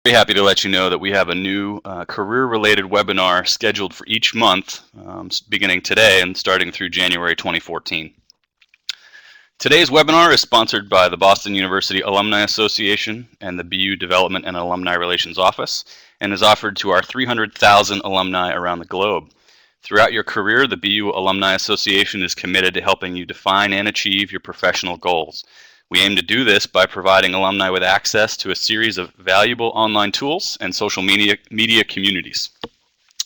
Very happy to let you know that we have a new career-related webinar scheduled for each month, beginning today and starting through January 2014. Today's webinar is sponsored by the Boston University Alumni Association and the BU Development and Alumni Relations Office, and is offered to our 300,000 alumni around the globe. Throughout your career, the BU Alumni Association is committed to helping you define and achieve your professional goals. We aim to do this by providing alumni with access to a series of valuable online tools and social media communities.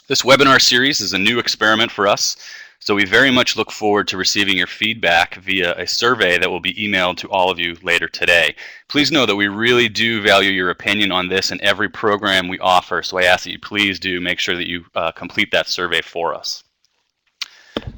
This webinar series is a new experiment for us, so we very much look forward to receiving your feedback via a survey that will be emailed to all of you later today. Please know that we really do value your opinion on this and every program we offer, so I ask that you please do make sure that you complete that survey for us.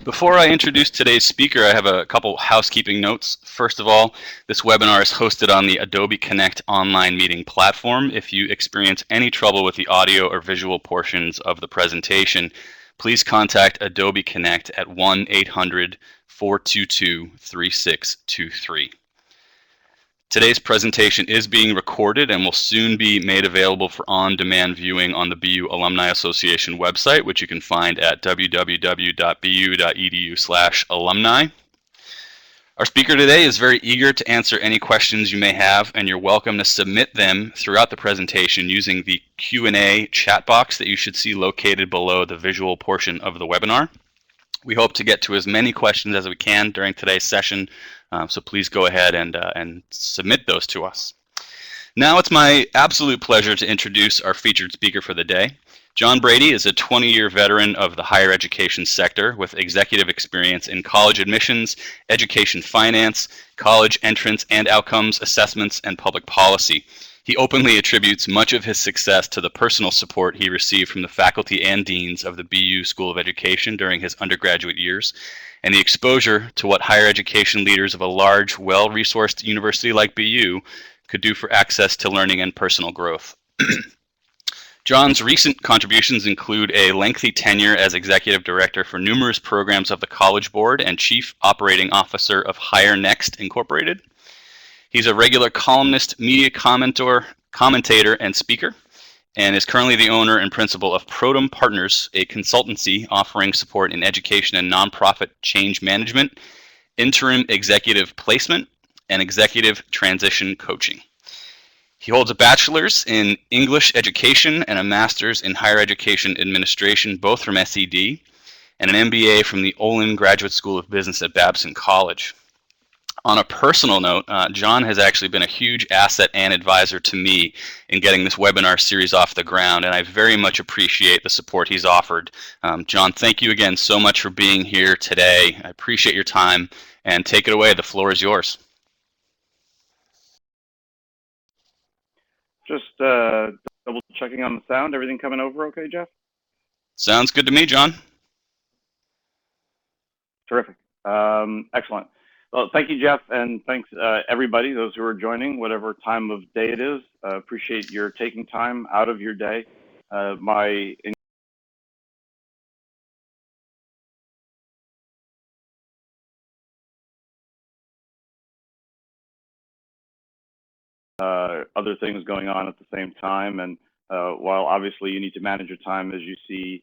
Before I introduce today's speaker, I have a couple housekeeping notes. First of all, this webinar is hosted on the Adobe Connect online meeting platform. If you experience any trouble with the audio or visual portions of the presentation, please contact Adobe Connect at 1-800-422-3623. Today's presentation is being recorded and will soon be made available for on-demand viewing on the BU Alumni Association website, which you can find at www.bu.edu/alumni. Our speaker today is very eager to answer any questions you may have, and you're welcome to submit them throughout the presentation using the Q&A chat box that you should see located below the visual portion of the webinar. We hope to get to as many questions as we can during today's session, so please go ahead and submit those to us. Now it's my absolute pleasure to introduce our featured speaker for the day. John Brady is a 20-year veteran of the higher education sector with executive experience in college admissions, education finance, college entrance and outcomes assessments, and public policy. He openly attributes much of his success to the personal support he received from the faculty and deans of the BU School of Education during his undergraduate years, and the exposure to what higher education leaders of a large, well-resourced university like BU could do for access to learning and personal growth. John's recent contributions include a lengthy tenure as executive director for numerous programs of the College Board and chief operating officer of Higher Next Incorporated. He's a regular columnist, media commentator, and speaker, and is currently the owner and principal of Protum Partners, a consultancy offering support in education and nonprofit change management, interim executive placement, and executive transition coaching. He holds a bachelor's in English education and a master's in higher education administration, both from SED, and an MBA from the Olin Graduate School of Business at Babson College. On a personal note, John has actually been a huge asset and advisor to me in getting this webinar series off the ground, and I very much appreciate the support he's offered. John, thank you again so much for being here today. I appreciate your time, and take it away. The floor is yours. Just double checking on the sound. Everything coming over okay, Jeff? Sounds good to me, John. Terrific. Excellent. Well, thank you, Jeff, and thanks everybody, those who are joining, whatever time of day it is. Appreciate your taking time out of your day. Other things going on at the same time, and while obviously you need to manage your time as you see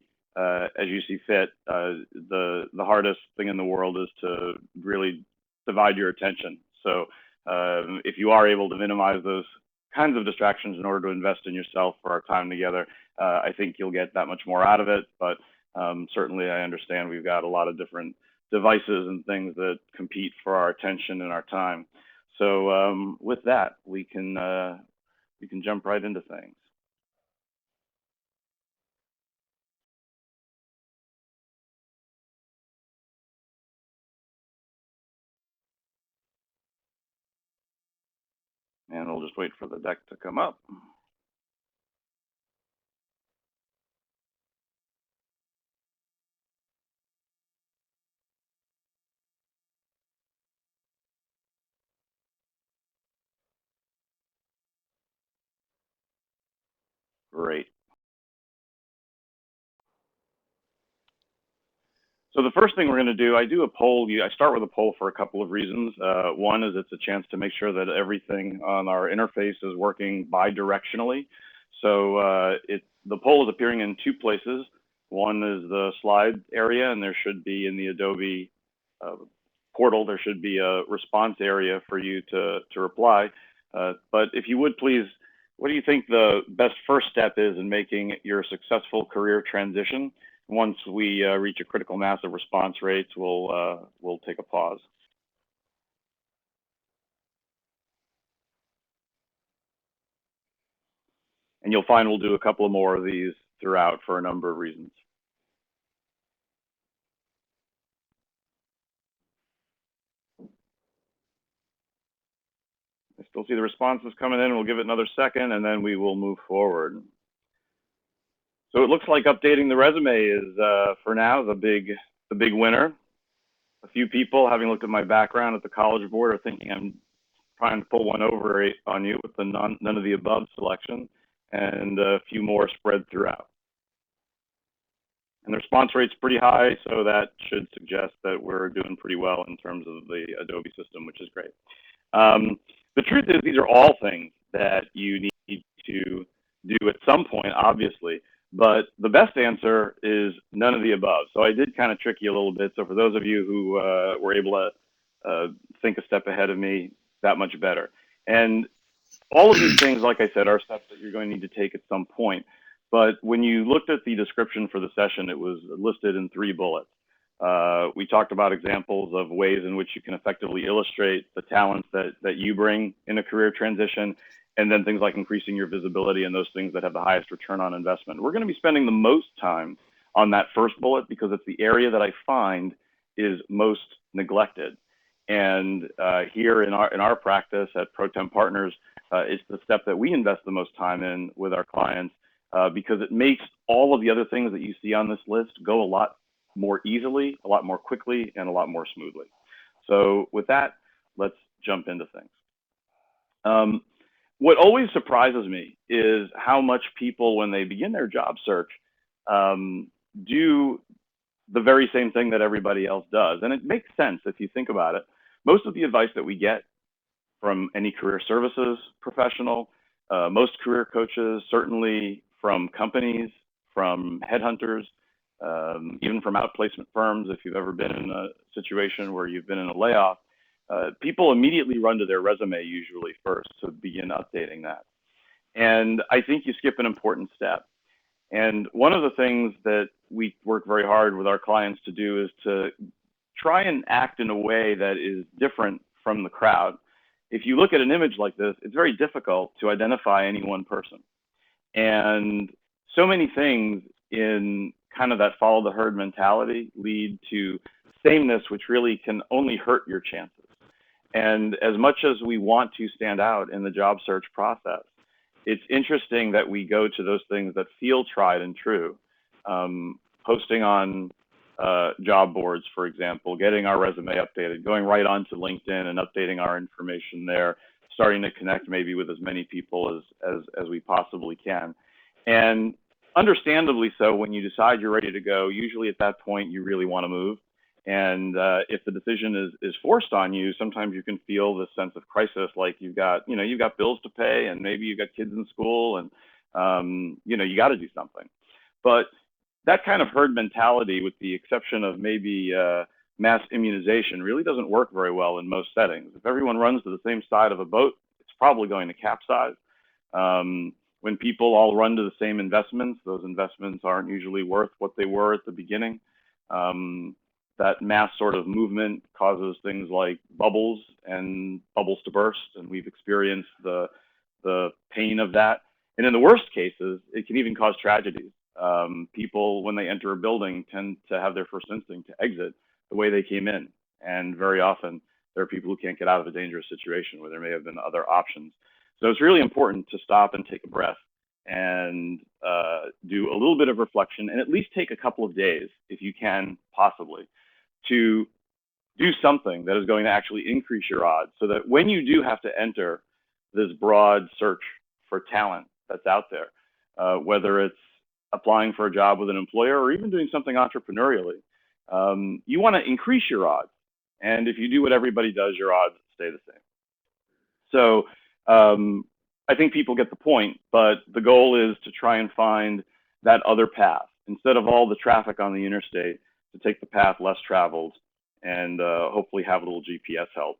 fit, the hardest thing in the world is to really divide your attention. So if you are able to minimize those kinds of distractions in order to invest in yourself for our time together, I think you'll get that much more out of it. But certainly I understand we've got a lot of different devices and things that compete for our attention and our time. So with that, we can jump right into things. And we'll just wait for the deck to come up. Great. So the first thing we're going to do, I do a poll. I start with a poll for a couple of reasons. One is it's a chance to make sure that everything on our interface is working bi-directionally. So the poll is appearing in two places. One is the slide area, and there should be in the Adobe uh, portal, there should be a response area for you to reply. But if you would please, what do you think the best first step is in making your successful career transition? Once we reach a critical mass of response rates, we'll take a pause. And you'll find we'll do a couple of more of these throughout for a number of reasons. I still see the responses coming in. We'll give it another second, and then we will move forward. So it looks like updating the resume is, for now, the big winner. A few people, having looked at my background at the College Board, are thinking I'm trying to pull one over on you with the none of the above selection, and a few more spread throughout. And the response rate's pretty high, so that should suggest that we're doing pretty well in terms of the Adobe system, which is great. The truth is, these are all things that you need to do at some point, obviously, but the best answer is none of the above. So I did kind of trick you a little bit. So for those of you who were able to think a step ahead of me, that much better. And all of these things, like I said, are steps that you're going to need to take at some point. But when you looked at the description for the session, it was listed in 3 bullets. We talked about examples of ways in which you can effectively illustrate the talents that you bring in a career transition, and then things like increasing your visibility and those things that have the highest return on investment. We're going to be spending the most time on that first bullet because it's the area that I find is most neglected. And here in our practice at ProTem Partners, it's the step that we invest the most time in with our clients because it makes all of the other things that you see on this list go a lot more easily, a lot more quickly, and a lot more smoothly. So with that, let's jump into things. What always surprises me is how much people, when they begin their job search, do the very same thing that everybody else does. And it makes sense if you think about it. Most of the advice that we get from any career services professional, most career coaches, certainly from companies, from headhunters, even from outplacement firms, if you've ever been in a situation where you've been in a layoff, people immediately run to their resume usually first to begin updating that. And I think you skip an important step. And one of the things that we work very hard with our clients to do is to try and act in a way that is different from the crowd. If you look at an image like this, it's very difficult to identify any one person. And so many things in kind of that follow the herd mentality lead to sameness, which really can only hurt your chances. And as much as we want to stand out in the job search process, it's interesting that we go to those things that feel tried and true. Posting on job boards, for example, getting our resume updated, going right onto LinkedIn and updating our information there, starting to connect maybe with as many people as we possibly can. And understandably so, when you decide you're ready to go, usually at that point you really want to move. And if the decision is forced on you, sometimes you can feel this sense of crisis, like you've got bills to pay, and maybe you've got kids in school, and you got to do something. But that kind of herd mentality, with the exception of maybe mass immunization, really doesn't work very well in most settings. If everyone runs to the same side of a boat, it's probably going to capsize. When people all run to the same investments, those investments aren't usually worth what they were at the beginning. That mass sort of movement causes things like bubbles and bubbles to burst, and we've experienced the pain of that. And in the worst cases, it can even cause tragedies. People, when they enter a building, tend to have their first instinct to exit the way they came in. And very often, there are people who can't get out of a dangerous situation where there may have been other options. So it's really important to stop and take a breath and do a little bit of reflection, and at least take a couple of days, if you can possibly, to do something that is going to actually increase your odds, so that when you do have to enter this broad search for talent that's out there, whether it's applying for a job with an employer or even doing something entrepreneurially, you want to increase your odds. And if you do what everybody does, your odds stay the same. So I think people get the point, but the goal is to try and find that other path instead of all the traffic on the interstate, to take the path less traveled and hopefully have a little GPS help.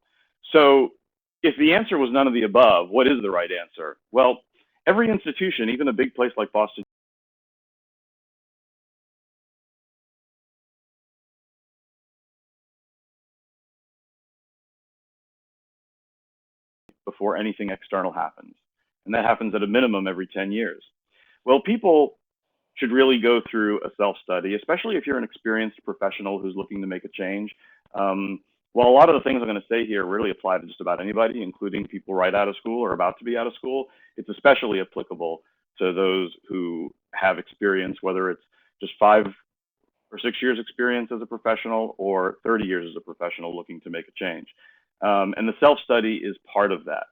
So if the answer was none of the above, what is the right answer? Well, every institution, even a big place like Boston, before anything external happens. And that happens at a minimum every 10 years. Well, people should really go through a self-study, especially if you're an experienced professional who's looking to make a change. Well, a lot of the things I'm going to say here really apply to just about anybody, including people right out of school or about to be out of school. It's especially applicable to those who have experience, whether it's just 5 or 6 years experience as a professional or 30 years as a professional looking to make a change. And the self-study is part of that.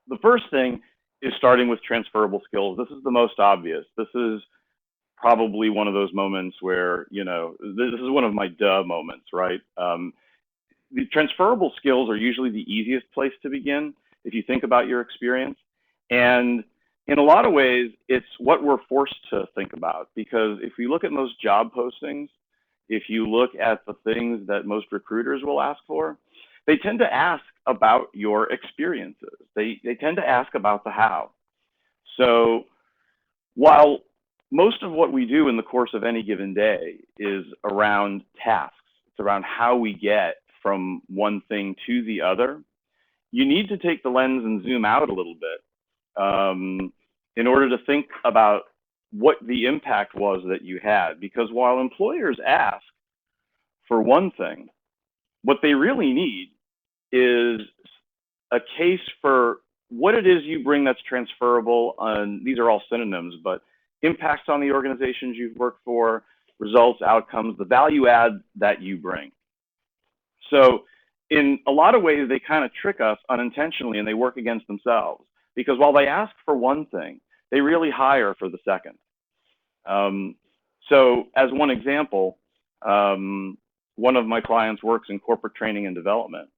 The first thing is starting with transferable skills. This is the most obvious. This is probably one of those moments where, this is one of my duh moments, right? The transferable skills are usually the easiest place to begin if you think about your experience. And in a lot of ways, it's what we're forced to think about, because if we look at most job postings, if you look at the things that most recruiters will ask for, they tend to ask about your experiences. They tend to ask about the how. So while most of what we do in the course of any given day is around tasks, it's around how we get from one thing to the other, you need to take the lens and zoom out a little bit in order to think about what the impact was that you had. Because while employers ask for one thing, what they really need is a case for what it is you bring that's transferable. On these are all synonyms, but impacts on the organizations you've worked for, results, outcomes, the value add that you bring. So in a lot of ways, they kind of trick us unintentionally, and they work against themselves, because while they ask for one thing, they really hire for the second. So as one example, one of my clients works in corporate training and development.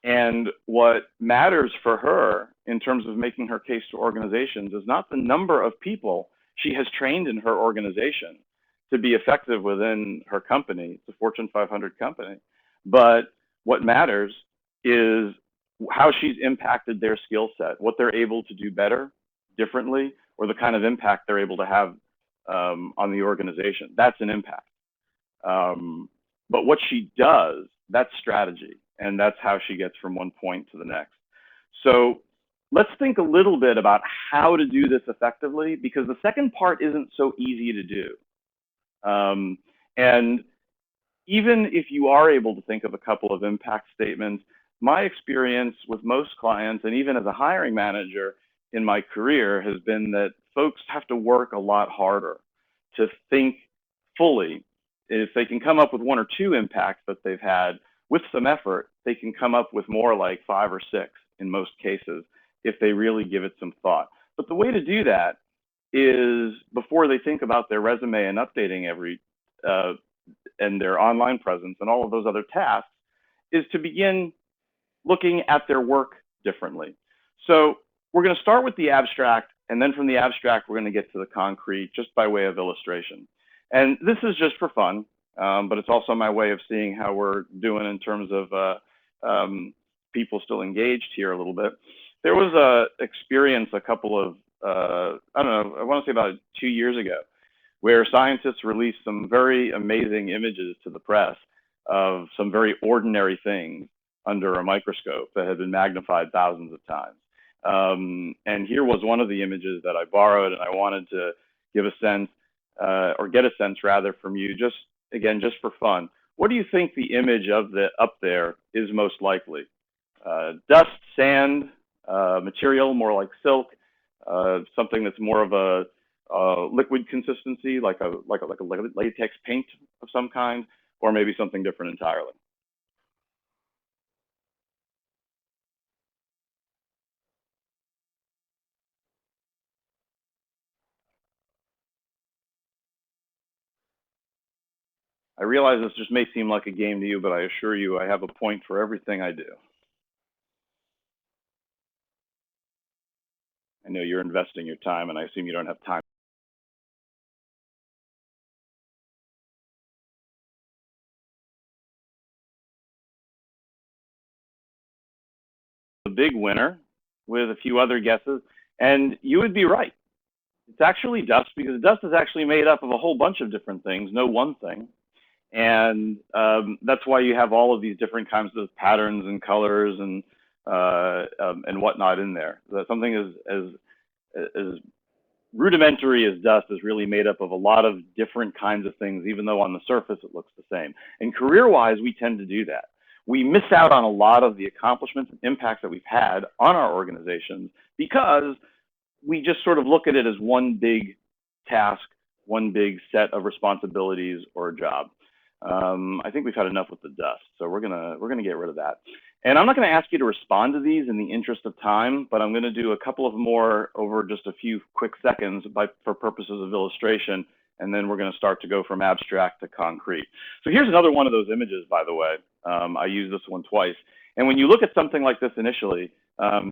And what matters for her in terms of making her case to organizations is not the number of people she has trained in her organization to be effective within her company. It's a Fortune 500 company. But what matters is how she's impacted their skill set, what they're able to do better, differently, or the kind of impact they're able to have on the organization. That's an impact. But what she does, that's strategy. And that's how she gets from one point to the next. So let's think a little bit about how to do this effectively, because the second part isn't so easy to do. And even if you are able to think of a couple of impact statements, my experience with most clients, and even as a hiring manager in my career, has been that folks have to work a lot harder to think fully. If they can come up with one or two impacts that they've had with some effort, they can come up with more like 5 or 6 in most cases if they really give it some thought. But the way to do that is, before they think about their resume and updating and their online presence and all of those other tasks, is to begin looking at their work differently. So we're going to start with the abstract, and then from the abstract, we're going to get to the concrete, just by way of illustration. And this is just for fun, but it's also my way of seeing how we're doing in terms of people still engaged here a little bit. There was a experience a couple of, I don't know, I want to say about 2 years ago, where scientists released some very amazing images to the press of some very ordinary things under a microscope that had been magnified thousands of times. And here was one of the images that I borrowed, and I wanted to give a sense, or get a sense rather, from you, just again, just for fun. What do you think the image of the up there is most likely? Dust, sand, material more like silk, something that's more of a liquid consistency, like a latex paint of some kind, or maybe something different entirely. I realize this just may seem like a game to you, but I assure you I have a point for everything I do. I know you're investing your time, and I assume you don't have time. A big winner with a few other guesses, and you would be right. It's actually dust, because dust is actually made up of a whole bunch of different things, no one thing. And that's why you have all of these different kinds of patterns and colors and whatnot in there. Something as rudimentary as dust is really made up of a lot of different kinds of things, even though on the surface it looks the same. And career-wise, we tend to do that. We miss out on a lot of the accomplishments and impacts that we've had on our organizations because we just sort of look at it as one big task, one big set of responsibilities or a job. I think we've had enough with the dust, so we're gonna get rid of that. And I'm not going to ask you to respond to these in the interest of time, but I'm going to do a couple of more over just a few quick seconds for purposes of illustration, and then we're going to start to go from abstract to concrete. So here's another one of those images, by the way. I used this one twice. And when you look at something like this initially,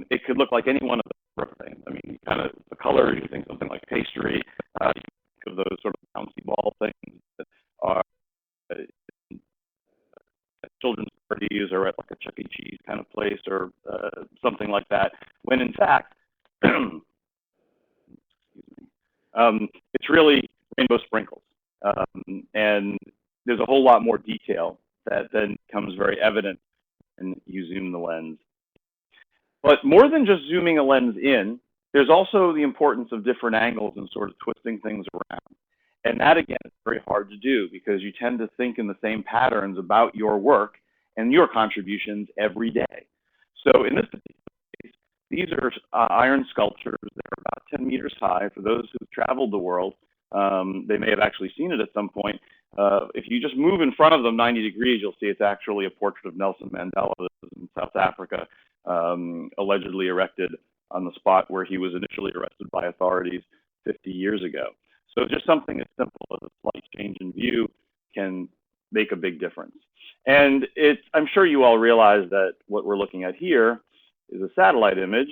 it could look like any one of those things. I mean, kind of the color, you think something like pastry, you think of those sort of bouncy ball things that are children's parties or at like a Chuck E. Cheese kind of place or something like that, when in fact, it's really rainbow sprinkles. And there's a whole lot more detail that then becomes very evident when you zoom the lens. But more than just zooming a lens in, there's also the importance of different angles and sort of twisting things around. And that, again, is very hard to do because you tend to think in the same patterns about your work and your contributions every day. So in this case, these are iron sculptures. They're about 10 meters high. For those who've traveled the world, they may have actually seen it at some point. If you just move in front of them 90 degrees, you'll see it's actually a portrait of Nelson Mandela in South Africa, allegedly erected on the spot where he was initially arrested by authorities 50 years ago. So just something as simple as a slight change in view can make a big difference. And I'm sure you all realize that what we're looking at here is a satellite image.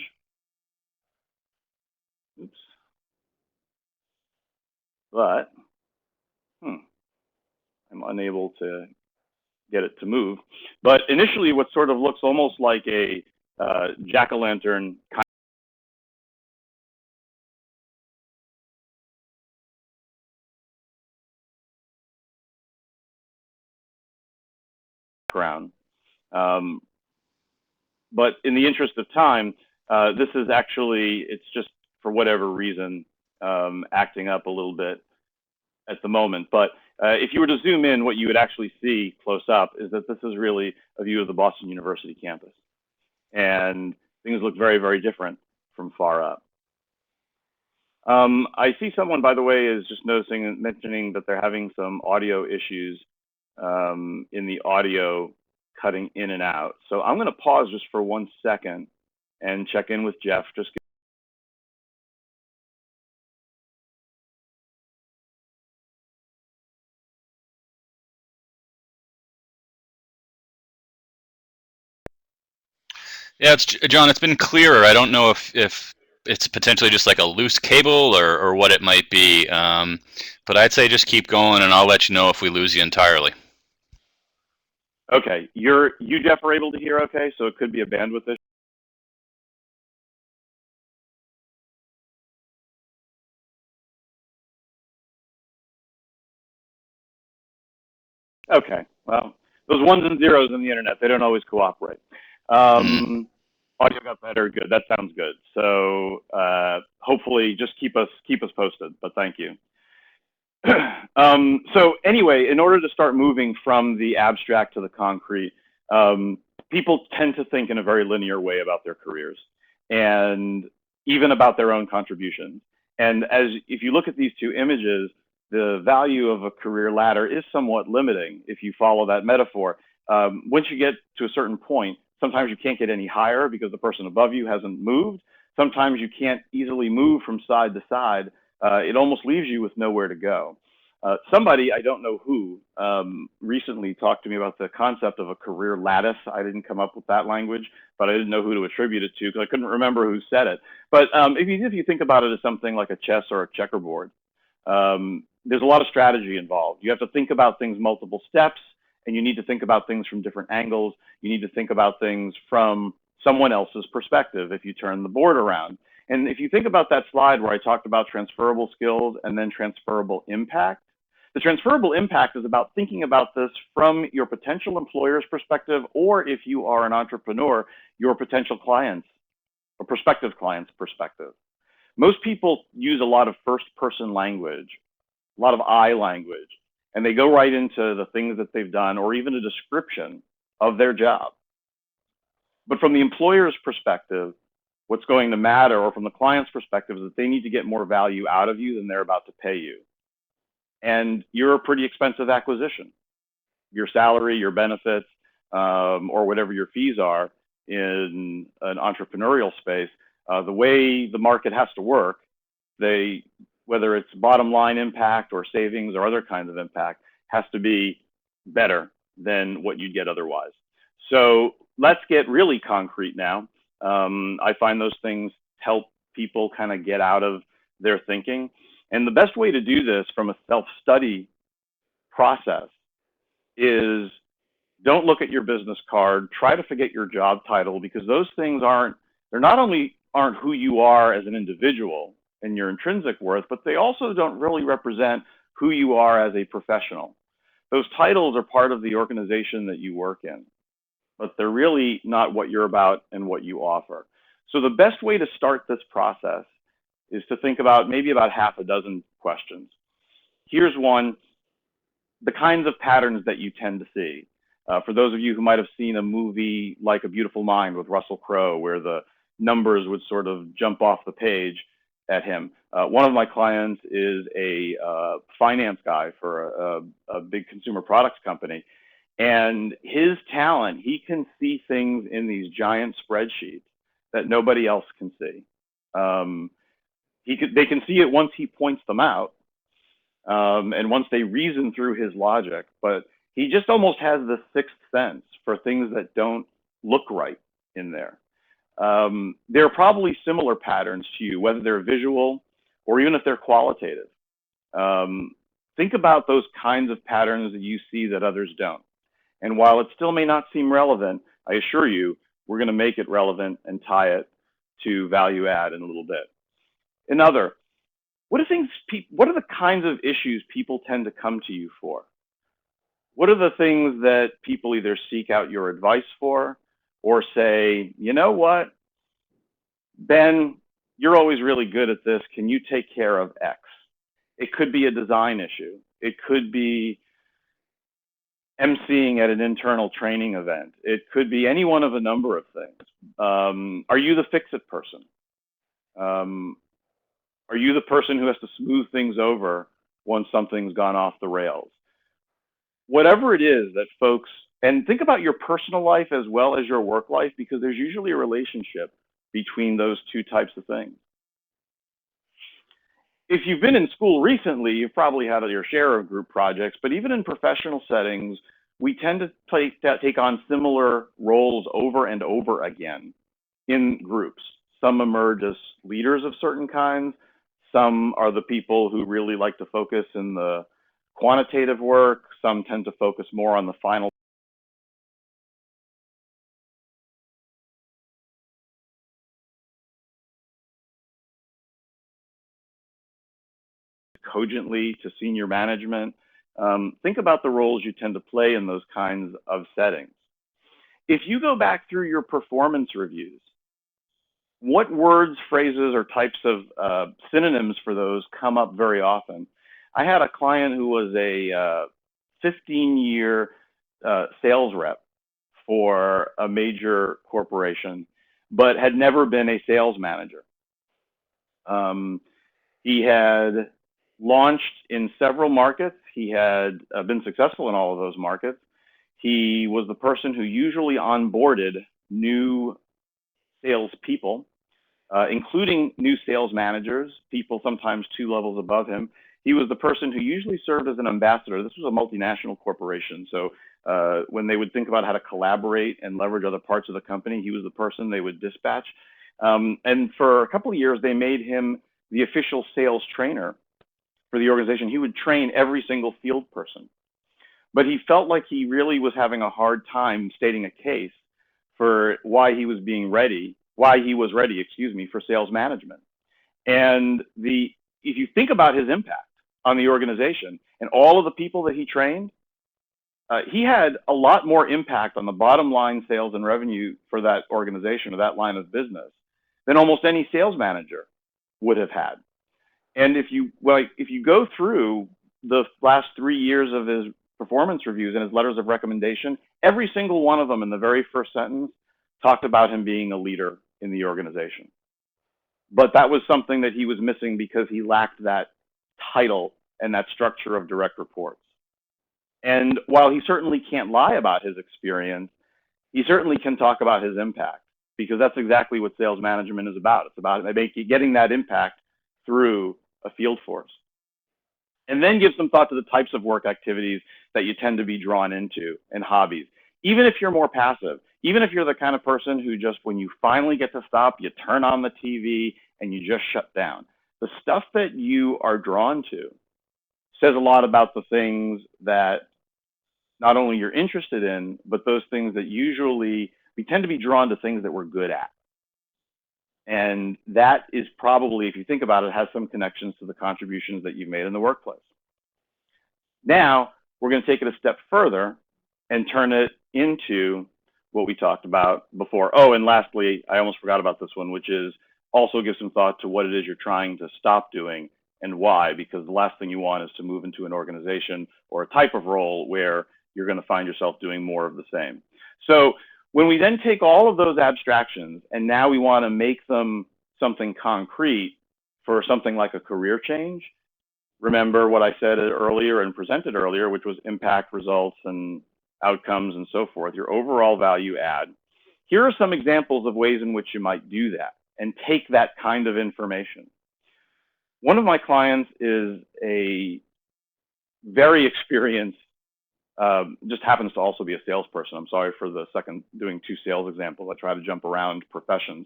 Oops. But I'm unable to get it to move. But initially, what sort of looks almost like a jack-o'-lantern kind of background. But in the interest of time, this is actually, it's just for whatever reason, acting up a little bit at the moment. But if you were to zoom in, what you would actually see close up is that this is really a view of the Boston University campus. And things look very, very different from far up. I see someone, by the way, is just mentioning that they're having some audio issues in the audio cutting in and out. So I'm going to pause just for 1 second and check in with Jeff. Yeah, John. It's been clearer. I don't know if it's potentially just like a loose cable or what it might be. But I'd say just keep going, and I'll let you know if we lose you entirely. Okay, you Jeff are able to hear okay, so it could be a bandwidth issue. Okay, well, those ones and zeros in the internet, they don't always cooperate. Audio got better, good, that sounds good. So hopefully just keep us posted, but thank you. So anyway, in order to start moving from the abstract to the concrete, people tend to think in a very linear way about their careers and even about their own contributions. And if you look at these two images, the value of a career ladder is somewhat limiting if you follow that metaphor. Once you get to a certain point, sometimes you can't get any higher because the person above you hasn't moved. Sometimes you can't easily move from side to side. It almost leaves you with nowhere to go. Somebody, I don't know who, recently talked to me about the concept of a career lattice. I didn't come up with that language, but I didn't know who to attribute it to because I couldn't remember who said it. But if you think about it as something like a chess or a checkerboard, there's a lot of strategy involved. You have to think about things multiple steps, and you need to think about things from different angles. You need to think about things from someone else's perspective if you turn the board around. And if you think about that slide where I talked about transferable skills and then transferable impact, the transferable impact is about thinking about this from your potential employer's perspective, or if you are an entrepreneur, your potential clients or prospective clients' perspective. Most people use a lot of first person language, a lot of I language, and they go right into the things that they've done or even a description of their job. But from the employer's perspective, what's going to matter, or from the client's perspective, is that they need to get more value out of you than they're about to pay you. And you're a pretty expensive acquisition. Your salary, your benefits, or whatever your fees are in an entrepreneurial space, the way the market has to work, whether it's bottom line impact or savings or other kinds of impact, has to be better than what you'd get otherwise. So let's get really concrete now. I find those things help people kind of get out of their thinking. And the best way to do this from a self-study process is don't look at your business card, try to forget your job title, because those things they're not only aren't who you are as an individual and your intrinsic worth, but they also don't really represent who you are as a professional. Those titles are part of the organization that you work in, but they're really not what you're about and what you offer. So the best way to start this process is to think about maybe about half a dozen questions. Here's one: the kinds of patterns that you tend to see. For those of you who might have seen a movie like A Beautiful Mind with Russell Crowe, where the numbers would sort of jump off the page at him. One of my clients is a finance guy for a big consumer products company. And his talent, he can see things in these giant spreadsheets that nobody else can see. They can see it once he points them out, and once they reason through his logic, but he just almost has this sixth sense for things that don't look right in there. There are probably similar patterns to you, whether they're visual or even if they're qualitative. Think about those kinds of patterns that you see that others don't. And while it still may not seem relevant, I assure you, we're going to make it relevant and tie it to value add in a little bit. Another, what are the kinds of issues people tend to come to you for? What are the things that people either seek out your advice for or say, you know what, Ben, you're always really good at this. Can you take care of X? It could be a design issue. It could be emceeing at an internal training event. It could be any one of a number of things. Are you the fix-it person? Are you the person who has to smooth things over once something's gone off the rails? Whatever it is that folks, and think about your personal life as well as your work life, because there's usually a relationship between those two types of things. If you've been in school recently, you've probably had your share of group projects, but even in professional settings, we tend to take on similar roles over and over again in groups. Some emerge as leaders of certain kinds. Some are the people who really like to focus in the quantitative work. Some tend to focus more on the final cogently to senior management. Think about the roles you tend to play in those kinds of settings. If you go back through your performance reviews, what words, phrases, or types of synonyms for those come up very often? I had a client who was a 15-year sales rep for a major corporation, but had never been a sales manager. He had launched in several markets. He had been successful in all of those markets. He was the person who usually onboarded new salespeople, including new sales managers, people sometimes 2 levels above him. He was the person who usually served as an ambassador. This was a multinational corporation. So when they would think about how to collaborate and leverage other parts of the company, he was the person they would dispatch. And for a couple of years, they made him the official sales trainer for the organization. He would train every single field person. But he felt like he really was having a hard time stating a case for why he was ready, for sales management. And if you think about his impact on the organization and all of the people that he trained, he had a lot more impact on the bottom line sales and revenue for that organization or that line of business than almost any sales manager would have had. And if you go through the last 3 years of his performance reviews and his letters of recommendation, every single one of them in the very first sentence talked about him being a leader in the organization. But that was something that he was missing because he lacked that title and that structure of direct reports. And while he certainly can't lie about his experience, he certainly can talk about his impact, because that's exactly what sales management is about. It's about getting that impact through a field force. And then give some thought to the types of work activities that you tend to be drawn into and hobbies. Even if you're more passive, even if you're the kind of person who just, when you finally get to stop, you turn on the TV and you just shut down. The stuff that you are drawn to says a lot about the things that not only you're interested in, but those things that usually, we tend to be drawn to things that we're good at. And that is probably, if you think about it, has some connections to the contributions that you've made in the workplace. Now, we're going to take it a step further and turn it into what we talked about before. Oh, and lastly, I almost forgot about this one, which is also give some thought to what it is you're trying to stop doing and why, because the last thing you want is to move into an organization or a type of role where you're going to find yourself doing more of the same. So when we then take all of those abstractions and now we want to make them something concrete for something like a career change, remember what I said earlier and presented earlier, which was impact, results, and outcomes and so forth, your overall value add. Here are some examples of ways in which you might do that and take that kind of information. One of my clients is a very experienced, just happens to also be a salesperson. I'm sorry for the second doing two sales examples. I try to jump around professions,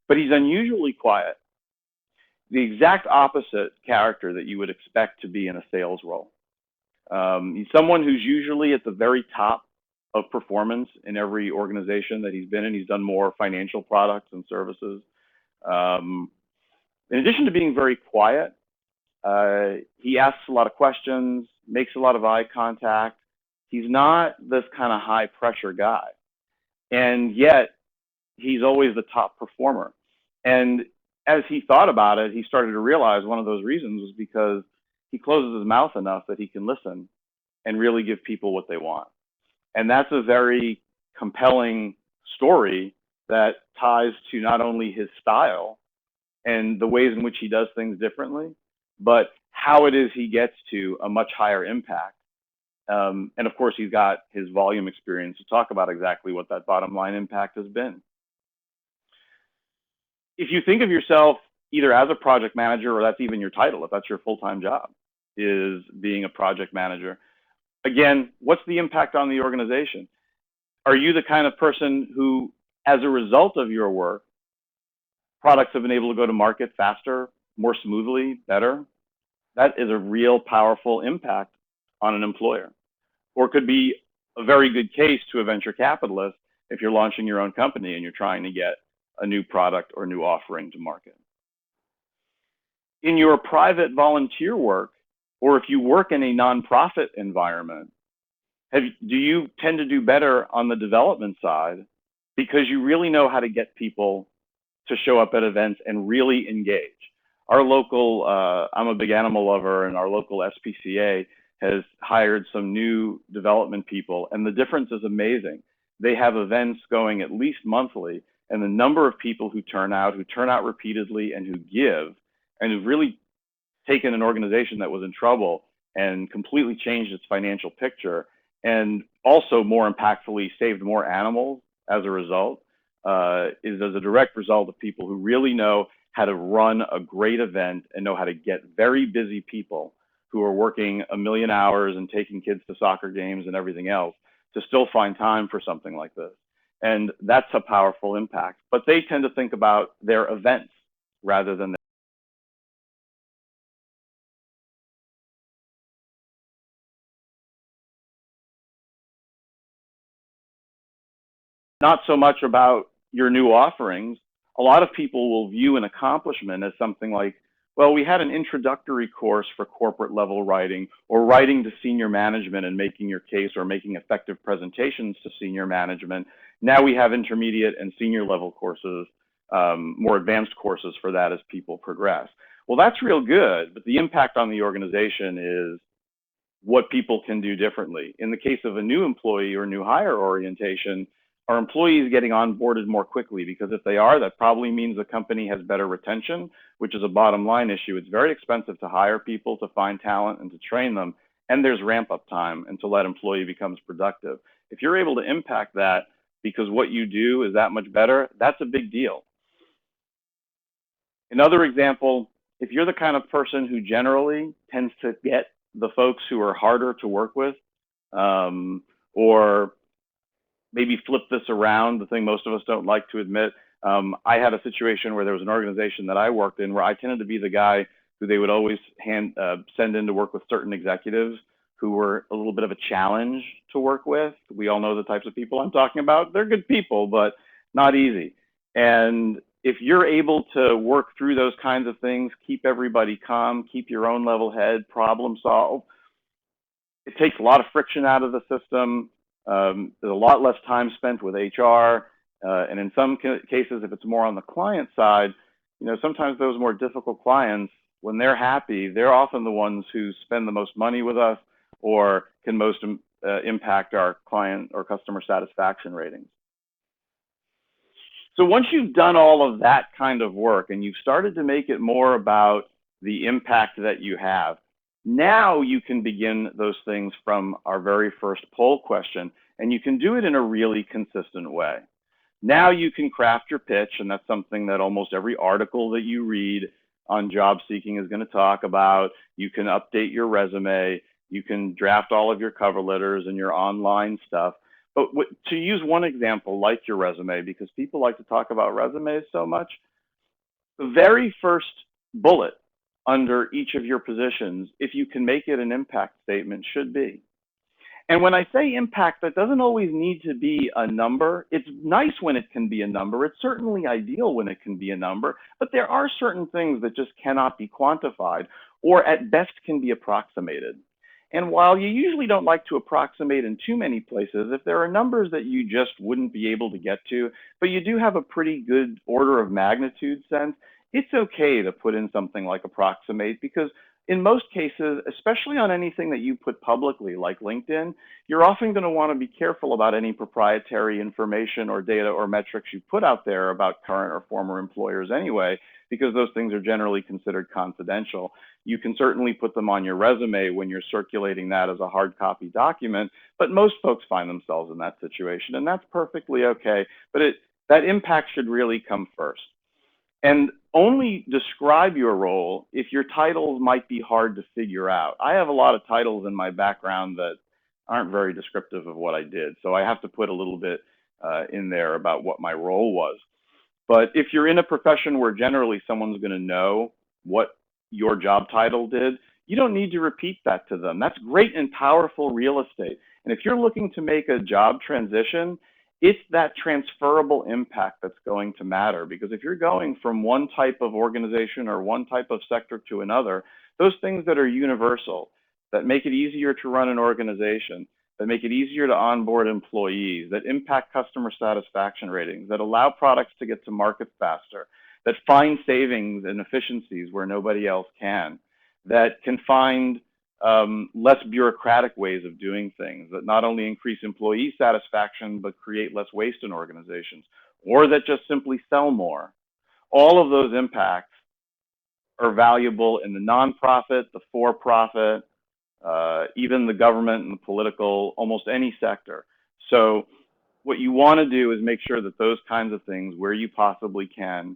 but he's unusually quiet. The exact opposite character that you would expect to be in a sales role. He's someone who's usually at the very top of performance in every organization that he's been in. He's done more financial products and services. In addition to being very quiet, he asks a lot of questions, makes a lot of eye contact. He's not this kind of high pressure guy. And yet he's always the top performer. And as he thought about it, he started to realize one of those reasons was because he closes his mouth enough that he can listen and really give people what they want. And that's a very compelling story that ties to not only his style and the ways in which he does things differently, but how it is he gets to a much higher impact. And of course, he's got his volume experience to talk about exactly what that bottom line impact has been. If you think of yourself either as a project manager, or that's even your title, if that's your full-time job, is being a project manager, again, what's the impact on the organization? Are you the kind of person who, as a result of your work, products have been able to go to market faster, more smoothly, better? That is a real powerful impact on an employer. Or it could be a very good case to a venture capitalist if you're launching your own company and you're trying to get a new product or new offering to market. In your private volunteer work, or if you work in a nonprofit environment, do you tend to do better on the development side because you really know how to get people to show up at events and really engage? Our local, I'm a big animal lover, and our local SPCA has hired some new development people, and the difference is amazing. They have events going at least monthly, and the number of people who turn out repeatedly, and who give, and who've really taken an organization that was in trouble and completely changed its financial picture, and also more impactfully saved more animals as a result, is as a direct result of people who really know how to run a great event and know how to get very busy people who are working a million hours and taking kids to soccer games and everything else to still find time for something like this. And that's a powerful impact. But they tend to think about their events rather than not so much about your new offerings. A lot of people will view an accomplishment as something like, well, we had an introductory course for corporate level writing or writing to senior management and making your case or making effective presentations to senior management. Now we have intermediate and senior level courses, more advanced courses for that as people progress. Well, that's real good, but the impact on the organization is what people can do differently. In the case of a new employee or new hire orientation, are employees getting onboarded more quickly? Because if they are, that probably means the company has better retention, which is a bottom line issue. It's very expensive to hire people, to find talent, and to train them. And there's ramp up time until that employee becomes productive. If you're able to impact that because what you do is that much better, that's a big deal. Another example, if you're the kind of person who generally tends to get the folks who are harder to work with, or maybe flip this around, the thing most of us don't like to admit. I had a situation where there was an organization that I worked in where I tended to be the guy who they would always send in to work with certain executives who were a little bit of a challenge to work with. We all know the types of people I'm talking about. They're good people, but not easy. And if you're able to work through those kinds of things, keep everybody calm, keep your own level head, problem solve, it takes a lot of friction out of the system. There's a lot less time spent with HR. And in some cases, if it's more on the client side, you know, sometimes those more difficult clients, when they're happy, they're often the ones who spend the most money with us or can most impact our client or customer satisfaction ratings. So once you've done all of that kind of work and you've started to make it more about the impact that you have, now you can begin those things from our very first poll question, and you can do it in a really consistent way. Now you can craft your pitch, and that's something that almost every article that you read on job seeking is going to talk about. You can update your resume. You can draft all of your cover letters and your online stuff. But to use one example, like your resume, because people like to talk about resumes so much, the very first bullet under each of your positions, if you can make it an impact statement, should be. And when I say impact, that doesn't always need to be a number. It's nice when it can be a number. It's certainly ideal when it can be a number, but there are certain things that just cannot be quantified or at best can be approximated. And while you usually don't like to approximate in too many places, if there are numbers that you just wouldn't be able to get to, but you do have a pretty good order of magnitude sense, it's okay to put in something like approximate, because in most cases, especially on anything that you put publicly like LinkedIn, you're often going to want to be careful about any proprietary information or data or metrics you put out there about current or former employers anyway, because those things are generally considered confidential. You can certainly put them on your resume when you're circulating that as a hard copy document, but most folks find themselves in that situation, and that's perfectly okay. But that impact should really come first. And only describe your role if your titles might be hard to figure out. I have a lot of titles in my background that aren't very descriptive of what I did, so I have to put a little bit in there about what my role was. But if you're in a profession where generally someone's going to know what your job title did, you don't need to repeat that to them. That's great and powerful real estate. And if you're looking to make a job transition, it's that transferable impact that's going to matter. Because if you're going from one type of organization or one type of sector to another, those things that are universal, that make it easier to run an organization, that make it easier to onboard employees, that impact customer satisfaction ratings, that allow products to get to market faster, that find savings and efficiencies where nobody else can, that can find less bureaucratic ways of doing things, that not only increase employee satisfaction, but create less waste in organizations, or that just simply sell more. All of those impacts are valuable in the nonprofit, the for-profit, even the government and the political, almost any sector. So what you want to do is make sure that those kinds of things, where you possibly can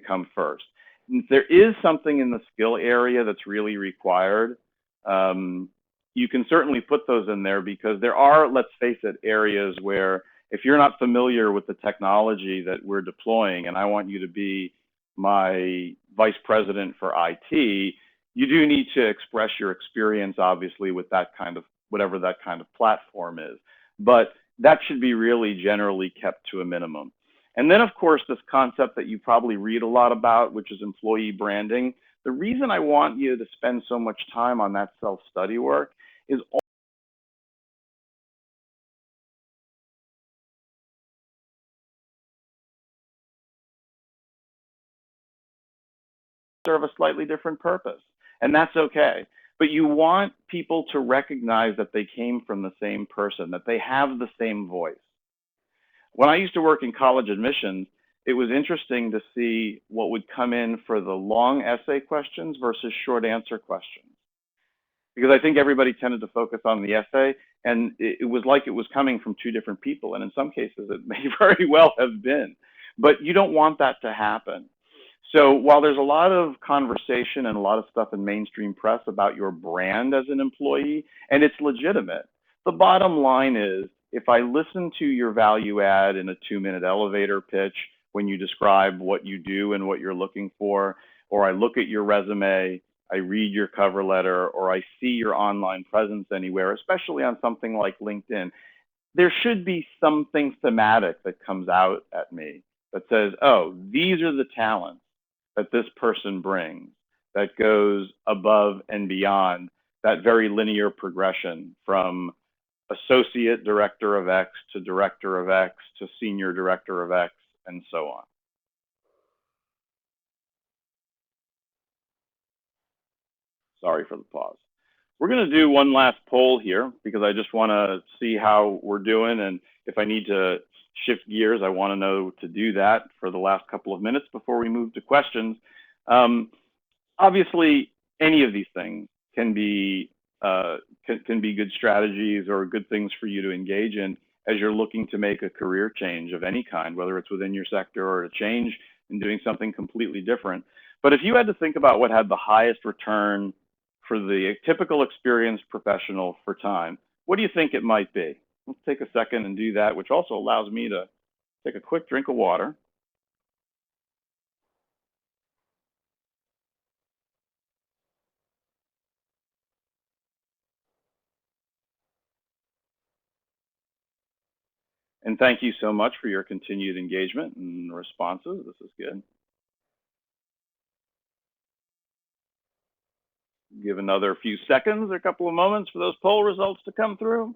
come first. And if there is something in the skill area that's really required, you can certainly put those in there because there are, let's face it, areas where if you're not familiar with the technology that we're deploying and I want you to be my vice president for IT, you do need to express your experience, obviously, with that kind of, whatever that kind of platform is. But that should be really generally kept to a minimum. And then, of course, this concept that you probably read a lot about, which is employee branding. The reason I want you to spend so much time on that self-study work is serve a slightly different purpose, and that's okay. But you want people to recognize that they came from the same person, that they have the same voice. When I used to work in college admissions, it was interesting to see what would come in for the long essay questions versus short answer questions. Because I think everybody tended to focus on the essay, and it was like it was coming from two different people, and in some cases it may very well have been. But you don't want that to happen. So while there's a lot of conversation and a lot of stuff in mainstream press about your brand as an employee, and it's legitimate, the bottom line is if I listen to your value add in a 2-minute elevator pitch when you describe what you do and what you're looking for, or I look at your resume, I read your cover letter, or I see your online presence anywhere, especially on something like LinkedIn, there should be something thematic that comes out at me that says, oh, these are the talents that this person brings that goes above and beyond that very linear progression from associate director of X to director of X to senior director of X and so on. Sorry for the pause. We're going to do one last poll here because I just want to see how we're doing. And if I need to shift gears, I want to know to do that for the last couple of minutes before we move to questions. Obviously, any of these things can be good strategies or good things for you to engage in as you're looking to make a career change of any kind, whether it's within your sector or a change in doing something completely different. But if you had to think about what had the highest return for the typical experienced professional for time, what do you think it might be? Let's take a second and do that, which also allows me to take a quick drink of water. And thank you so much for your continued engagement and responses. This is good. Give another few seconds or a couple of moments for those poll results to come through.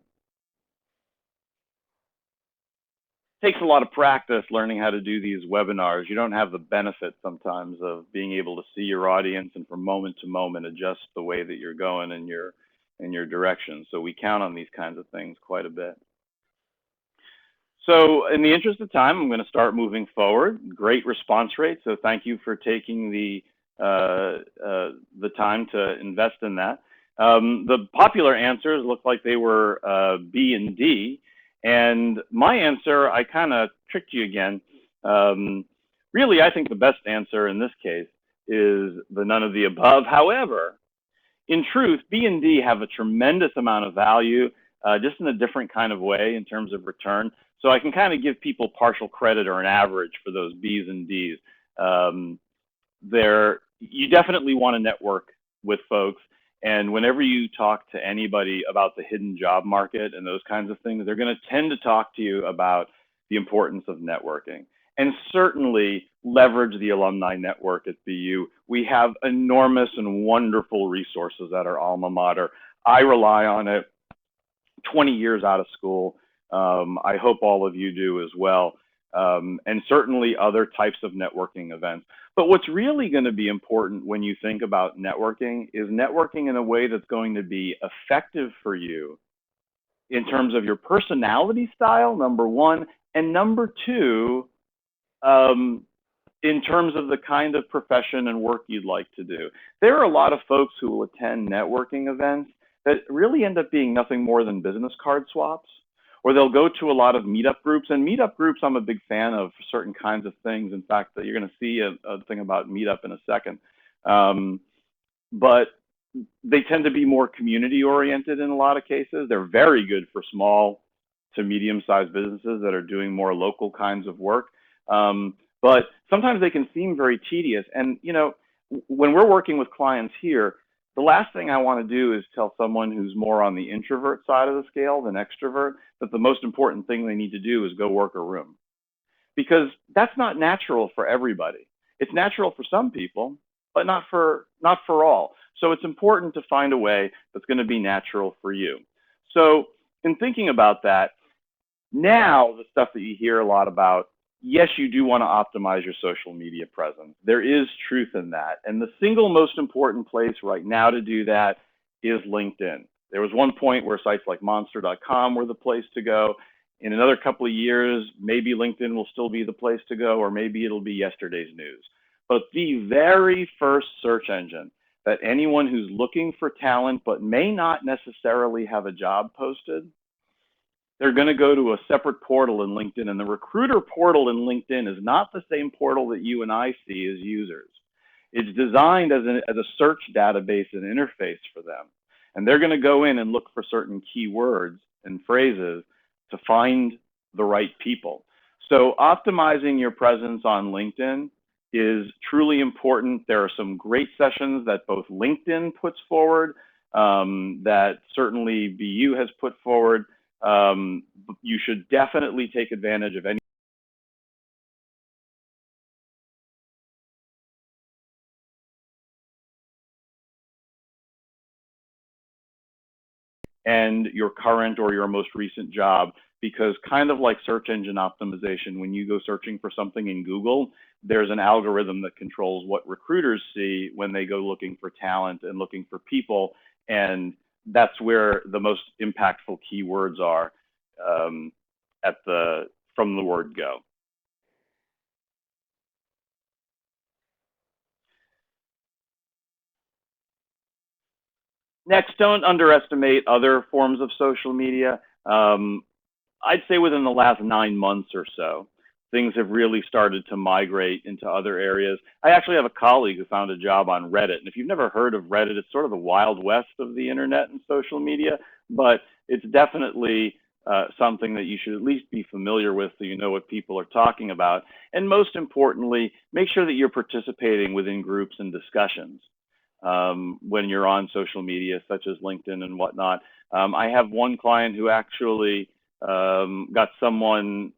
Takes a lot of practice learning how to do these webinars. You don't have the benefit sometimes of being able to see your audience and from moment to moment adjust the way that you're going in your direction. So we count on these kinds of things quite a bit. So in the interest of time, I'm going to start moving forward. Great response rate. So thank you for taking the time to invest in that. The popular answers look like they were B and D. And my answer, I kind of tricked you again. Really, I think the best answer in this case is the none of the above. However, in truth, B and D have a tremendous amount of value, just in a different kind of way in terms of return. So I can kind of give people partial credit or an average for those Bs and Ds. You definitely want to network with folks. And whenever you talk to anybody about the hidden job market and those kinds of things, they're going to tend to talk to you about the importance of networking. And certainly leverage the alumni network at BU. We have enormous and wonderful resources at our alma mater. I rely on it 20 years out of school. I hope all of you do as well. And certainly other types of networking events. But what's really going to be important when you think about networking is networking in a way that's going to be effective for you in terms of your personality style, number one, and number two, in terms of the kind of profession and work you'd like to do. There are a lot of folks who will attend networking events that really end up being nothing more than business card swaps, or they'll go to a lot of meetup groups. And meetup groups, I'm a big fan of for certain kinds of things. In fact, you're going to see a thing about meetup in a second. But they tend to be more community oriented in a lot of cases. They're very good for small to medium sized businesses that are doing more local kinds of work. But sometimes they can seem very tedious. And, you know, when we're working with clients here, the last thing I want to do is tell someone who's more on the introvert side of the scale than extrovert that the most important thing they need to do is go work a room, because that's not natural for everybody. It's natural for some people, but not for all. So it's important to find a way that's going to be natural for you. So in thinking about that, now the stuff that you hear a lot about, yes, you do want to optimize your social media presence. There is truth in that. And the single most important place right now to do that is LinkedIn. There was one point where sites like monster.com were the place to go. In another couple of years, maybe LinkedIn will still be the place to go, or maybe it'll be yesterday's news. But the very first search engine that anyone who's looking for talent but may not necessarily have a job posted, they're going to go to a separate portal in LinkedIn. And the recruiter portal in LinkedIn is not the same portal that you and I see as users. It's designed as a search database and interface for them. And they're going to go in and look for certain keywords and phrases to find the right people. So optimizing your presence on LinkedIn is truly important. There are some great sessions that both LinkedIn puts forward, that certainly BU has put forward. You should definitely take advantage of any. And your current or your most recent job, because kind of like search engine optimization, when you go searching for something in Google, there's an algorithm that controls what recruiters see when they go looking for talent and looking for people. And that's where the most impactful keywords are, from the word go. Next, don't underestimate other forms of social media. I'd say within the last 9 months or so, things have really started to migrate into other areas. I actually have a colleague who found a job on Reddit. And if you've never heard of Reddit, it's sort of the wild west of the internet and social media, but it's definitely something that you should at least be familiar with so you know what people are talking about. And most importantly, make sure that you're participating within groups and discussions when you're on social media, such as LinkedIn and whatnot. I have one client who actually got someone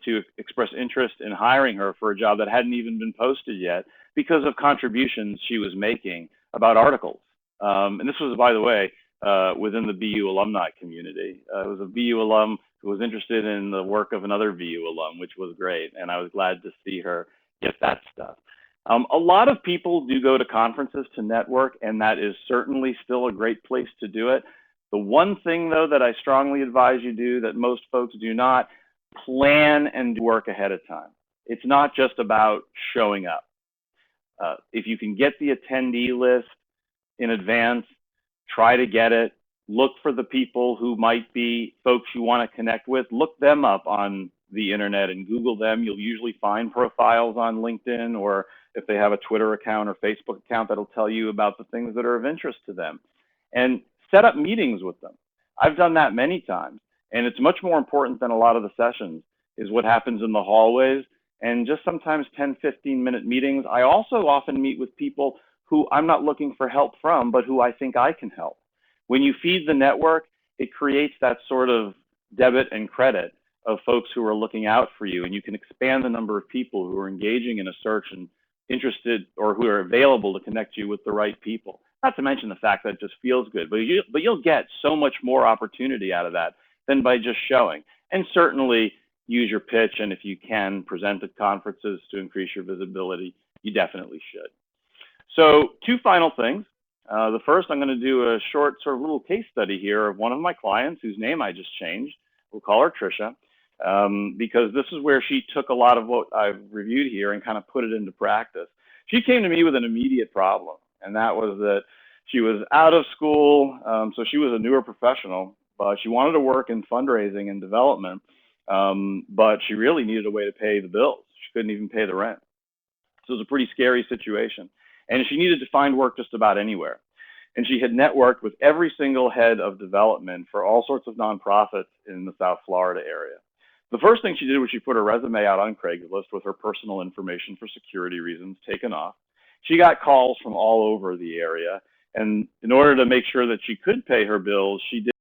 to express interest in hiring her for a job that hadn't even been posted yet because of contributions she was making about articles. And this was, by the way, within the BU alumni community. It was a BU alum who was interested in the work of another BU alum, which was great. And I was glad to see her get that stuff. A lot of people do go to conferences to network, and that is certainly still a great place to do it. The one thing, though, that I strongly advise you do that most folks do not, plan and do work ahead of time. It's not just about showing up. If you can get the attendee list in advance, try to get it. Look for the people who might be folks you want to connect with. Look them up on the internet and Google them. You'll usually find profiles on LinkedIn, or if they have a Twitter account or Facebook account, that'll tell you about the things that are of interest to them. And set up meetings with them. I've done that many times. And it's much more important than a lot of the sessions is what happens in the hallways and just sometimes 10, 15-minute meetings. I also often meet with people who I'm not looking for help from, but who I think I can help. When you feed the network, it creates that sort of debit and credit of folks who are looking out for you, and you can expand the number of people who are engaging in a search and interested or who are available to connect you with the right people. Not to mention the fact that it just feels good, but you'll get so much more opportunity out of that than by just showing. And certainly use your pitch, and if you can present at conferences to increase your visibility, you definitely should. So 2 final things. The first, I'm going to do a short sort of little case study here of one of my clients whose name I just changed. We'll call her Trisha, because this is where she took a lot of what I've reviewed here and kind of put it into practice. She came to me with an immediate problem, and that was that she was out of school, so she was a newer professional, but she wanted to work in fundraising and development, but she really needed a way to pay the bills. She couldn't even pay the rent. So it was a pretty scary situation. And she needed to find work just about anywhere. And she had networked with every single head of development for all sorts of nonprofits in the South Florida area. The first thing she did was she put her resume out on Craigslist with her personal information for security reasons taken off. She got calls from all over the area. And in order to make sure that she could pay her bills, she did.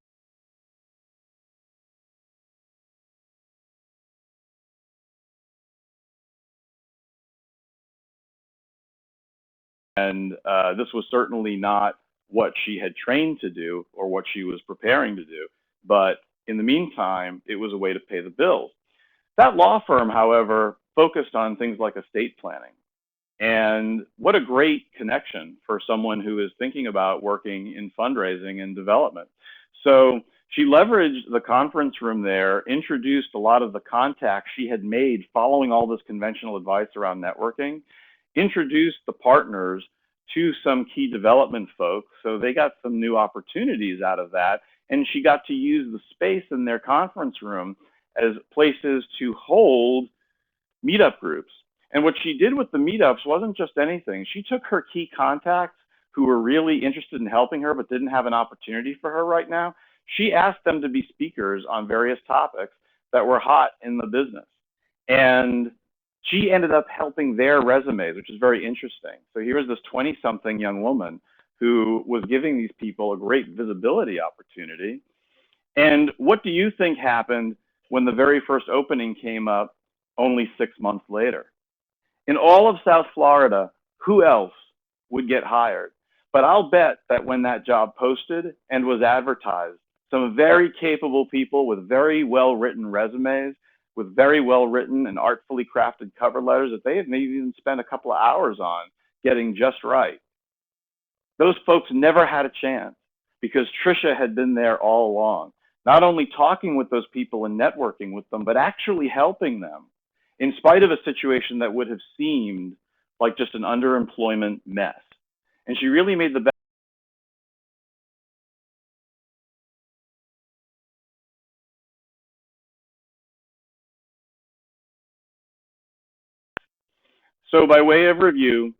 And this was certainly not what she had trained to do or what she was preparing to do. But in the meantime, it was a way to pay the bills. That law firm, however, focused on things like estate planning. And what a great connection for someone who is thinking about working in fundraising and development. So she leveraged the conference room there, introduced a lot of the contacts she had made following all this conventional advice around networking, introduced the partners to some key development folks. So they got some new opportunities out of that. And she got to use the space in their conference room as places to hold meetup groups. And what she did with the meetups wasn't just anything. She took her key contacts who were really interested in helping her but didn't have an opportunity for her right now. She asked them to be speakers on various topics that were hot in the business. And she ended up helping their resumes, which is very interesting. So here's this 20-something young woman who was giving these people a great visibility opportunity. And what do you think happened when the very first opening came up only 6 months later? In all of South Florida, who else would get hired? But I'll bet that when that job posted and was advertised, some very capable people with very well-written resumes, with very well-written and artfully crafted cover letters that they had maybe even spent a couple of hours on getting just right. Those folks never had a chance because Trisha had been there all along, not only talking with those people and networking with them, but actually helping them in spite of a situation that would have seemed like just an underemployment mess. And she really made the best. So by way of review,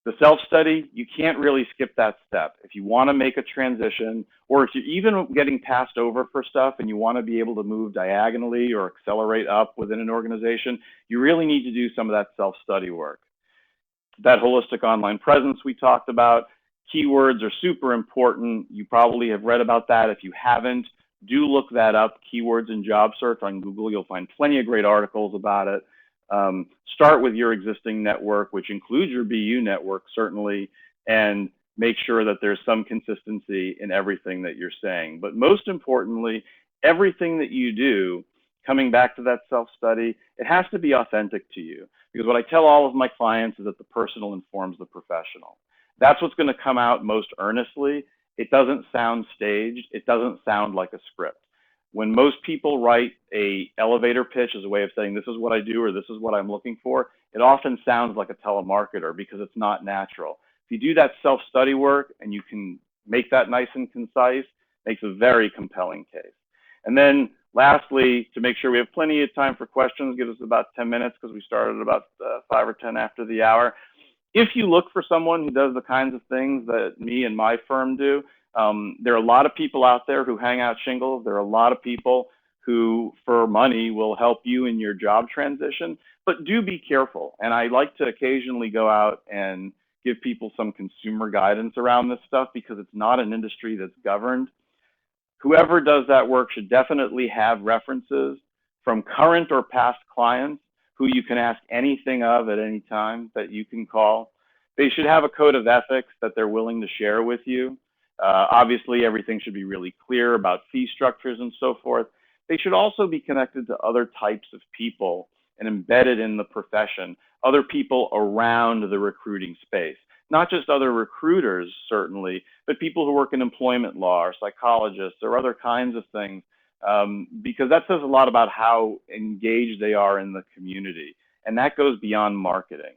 the self-study, you can't really skip that step. If you want to make a transition, or if you're even getting passed over for stuff and you want to be able to move diagonally or accelerate up within an organization, you really need to do some of that self-study work. That holistic online presence we talked about, keywords are super important. You probably have read about that. If you haven't, do look that up, keywords in job search on Google. You'll find plenty of great articles about it. Start with your existing network, which includes your BU network, certainly, and make sure that there's some consistency in everything that you're saying. But most importantly, everything that you do, coming back to that self-study, it has to be authentic to you. Because what I tell all of my clients is that the personal informs the professional. That's what's going to come out most earnestly. It doesn't sound staged. It doesn't sound like a script. When most people write a elevator pitch as a way of saying, this is what I do or this is what I'm looking for, it often sounds like a telemarketer because it's not natural. If you do that self-study work and you can make that nice and concise, it makes a very compelling case. And then lastly, to make sure we have plenty of time for questions, give us about 10 minutes because we started about 5 or 10 after the hour. If you look for someone who does the kinds of things that me and my firm do, there are a lot of people out there who hang out shingles. There are a lot of people who, for money, will help you in your job transition. But do be careful. And I like to occasionally go out and give people some consumer guidance around this stuff because it's not an industry that's governed. Whoever does that work should definitely have references from current or past clients who you can ask anything of at any time that you can call. They should have a code of ethics that they're willing to share with you. Obviously, everything should be really clear about fee structures and so forth. They should also be connected to other types of people and embedded in the profession, other people around the recruiting space. Not just other recruiters, certainly, but people who work in employment law or psychologists or other kinds of things, because that says a lot about how engaged they are in the community. And that goes beyond marketing.